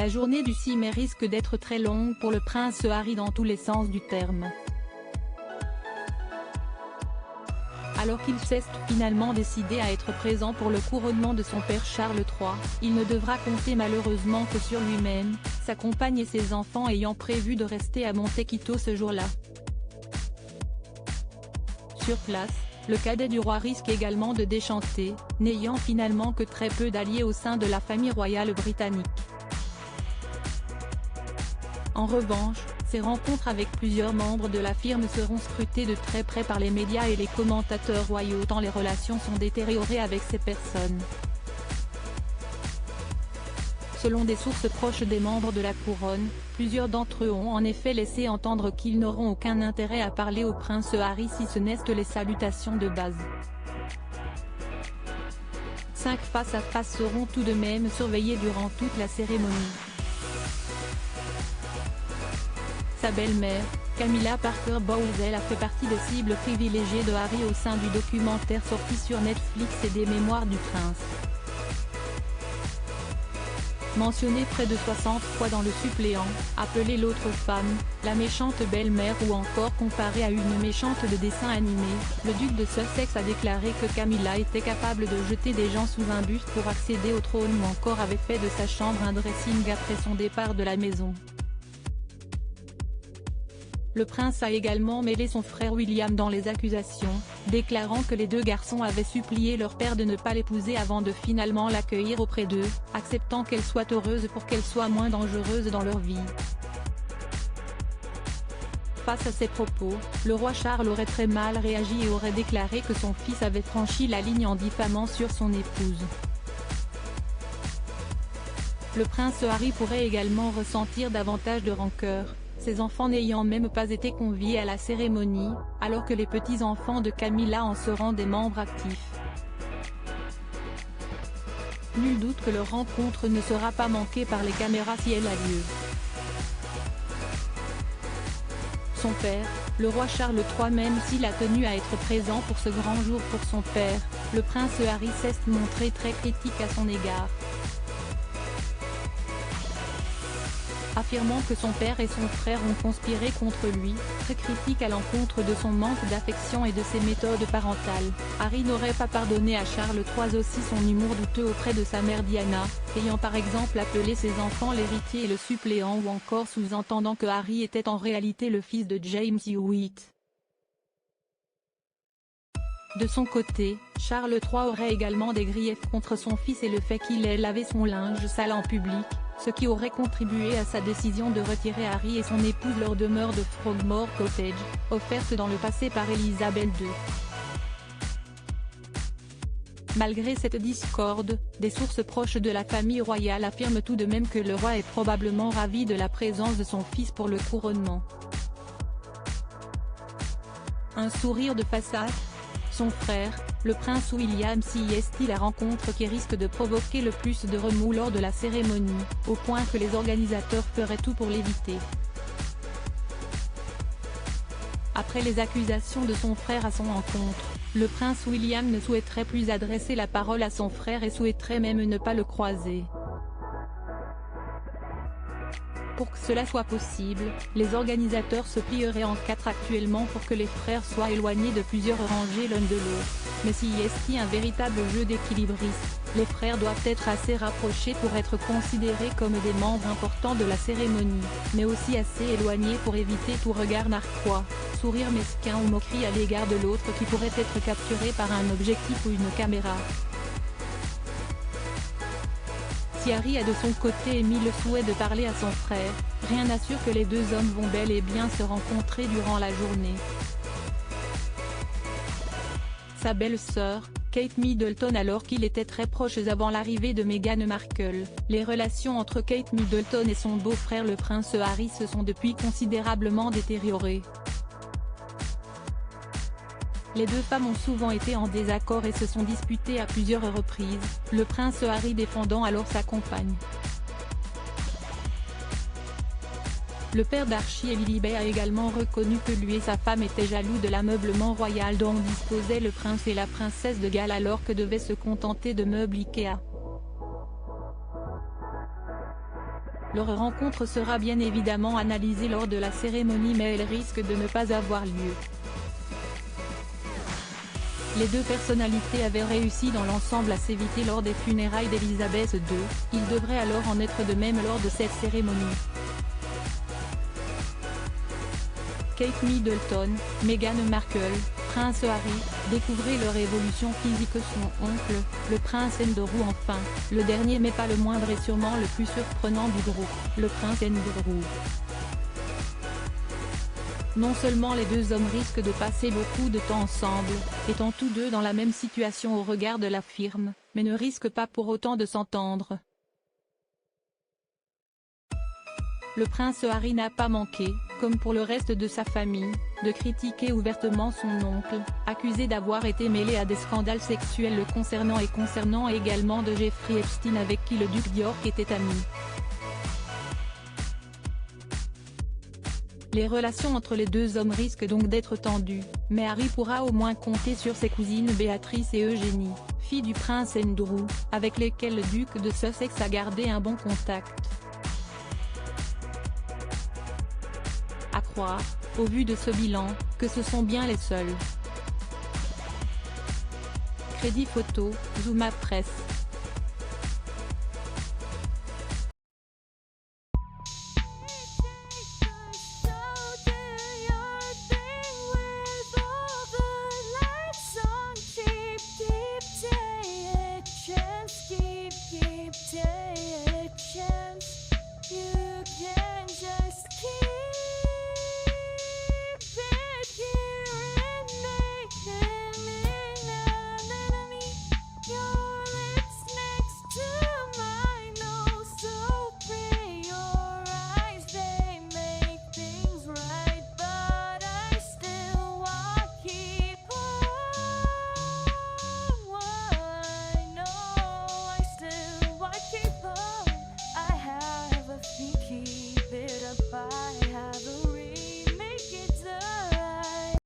La journée du 6 mai risque d'être très longue pour le prince Harry dans tous les sens du terme. Alors qu'il s'est finalement décidé à être présent pour le couronnement de son père Charles III, il ne devra compter malheureusement que sur lui-même, sa compagne et ses enfants ayant prévu de rester à Montecito ce jour-là. Sur place, le cadet du roi risque également de déchanter, n'ayant finalement que très peu d'alliés au sein de la famille royale britannique. En revanche, ces rencontres avec plusieurs membres de la firme seront scrutées de très près par les médias et les commentateurs royaux tant les relations sont détériorées avec ces personnes. Selon des sources proches des membres de la couronne, plusieurs d'entre eux ont en effet laissé entendre qu'ils n'auront aucun intérêt à parler au prince Harry si ce n'est que les salutations de base. 5 face-à-face seront tout de même surveillés durant toute la cérémonie. Sa belle-mère, Camilla Parker Bowles, a fait partie des cibles privilégiées de Harry au sein du documentaire sorti sur Netflix et des Mémoires du prince. Mentionnée près de 60 fois dans le suppléant, appelée l'autre femme, la méchante belle-mère ou encore comparée à une méchante de dessin animé, le duc de Sussex a déclaré que Camilla était capable de jeter des gens sous un bus pour accéder au trône ou encore avait fait de sa chambre un dressing après son départ de la maison. Le prince a également mêlé son frère William dans les accusations, déclarant que les deux garçons avaient supplié leur père de ne pas l'épouser avant de finalement l'accueillir auprès d'eux, acceptant qu'elle soit heureuse pour qu'elle soit moins dangereuse dans leur vie. Face à ces propos, le roi Charles aurait très mal réagi et aurait déclaré que son fils avait franchi la ligne en diffamant sur son épouse. Le prince Harry pourrait également ressentir davantage de rancœur, ses enfants n'ayant même pas été conviés à la cérémonie, alors que les petits-enfants de Camilla en seront des membres actifs. Nul doute que leur rencontre ne sera pas manquée par les caméras si elle a lieu. Son père, le roi Charles III, même s'il a tenu à être présent pour ce grand jour pour son père, le prince Harry s'est montré très critique à son égard. Affirmant que son père et son frère ont conspiré contre lui, très critique à l'encontre de son manque d'affection et de ses méthodes parentales, Harry n'aurait pas pardonné à Charles III aussi son humour douteux auprès de sa mère Diana, ayant par exemple appelé ses enfants l'héritier et le suppléant ou encore sous-entendant que Harry était en réalité le fils de James Hewitt. De son côté, Charles III aurait également des griefs contre son fils et le fait qu'il ait lavé son linge sale en public, ce qui aurait contribué à sa décision de retirer Harry et son épouse leur demeure de Frogmore Cottage, offerte dans le passé par Élisabeth II. Malgré cette discorde, des sources proches de la famille royale affirment tout de même que le roi est probablement ravi de la présence de son fils pour le couronnement. Un sourire de façade ? Son frère, le prince William, est la rencontre qui risque de provoquer le plus de remous lors de la cérémonie, au point que les organisateurs feraient tout pour l'éviter. Après les accusations de son frère à son encontre, le prince William ne souhaiterait plus adresser la parole à son frère et souhaiterait même ne pas le croiser. Pour que cela soit possible, les organisateurs se plieraient en 4 actuellement pour que les frères soient éloignés de plusieurs rangées l'un de l'autre, mais s'il y a un véritable jeu d'équilibristes, les frères doivent être assez rapprochés pour être considérés comme des membres importants de la cérémonie, mais aussi assez éloignés pour éviter tout regard narquois, sourire mesquin ou moquerie à l'égard de l'autre qui pourrait être capturé par un objectif ou une caméra. Si Harry a de son côté émis le souhait de parler à son frère, rien n'assure que les deux hommes vont bel et bien se rencontrer durant la journée. Sa belle-sœur, Kate Middleton, alors qu'ils étaient très proches avant l'arrivée de Meghan Markle, les relations entre Kate Middleton et son beau-frère le prince Harry se sont depuis considérablement détériorées. Les deux femmes ont souvent été en désaccord et se sont disputées à plusieurs reprises, le prince Harry défendant alors sa compagne. Le père d'Archie et Lilibet a également reconnu que lui et sa femme étaient jaloux de l'ameublement royal dont disposaient le prince et la princesse de Galles alors que devaient se contenter de meubles Ikea. Leur rencontre sera bien évidemment analysée lors de la cérémonie mais elle risque de ne pas avoir lieu. Les deux personnalités avaient réussi dans l'ensemble à s'éviter lors des funérailles d'Elisabeth II, il devrait alors en être de même lors de cette cérémonie. Kate Middleton, Meghan Markle, Prince Harry, découvrez leur évolution physique. Son oncle, le prince Andrew. Enfin, le dernier mais pas le moindre et sûrement le plus surprenant du groupe, le prince Andrew. Non seulement les deux hommes risquent de passer beaucoup de temps ensemble, étant tous deux dans la même situation au regard de la firme, mais ne risquent pas pour autant de s'entendre. Le prince Harry n'a pas manqué, comme pour le reste de sa famille, de critiquer ouvertement son oncle, accusé d'avoir été mêlé à des scandales sexuels le concernant et concernant également de Jeffrey Epstein avec qui le duc d'York était ami. Les relations entre les deux hommes risquent donc d'être tendues, mais Harry pourra au moins compter sur ses cousines Béatrice et Eugénie, filles du prince Andrew, avec lesquelles le duc de Sussex a gardé un bon contact. À croire, au vu de ce bilan, que ce sont bien les seuls. Crédit photo, Zuma Presse.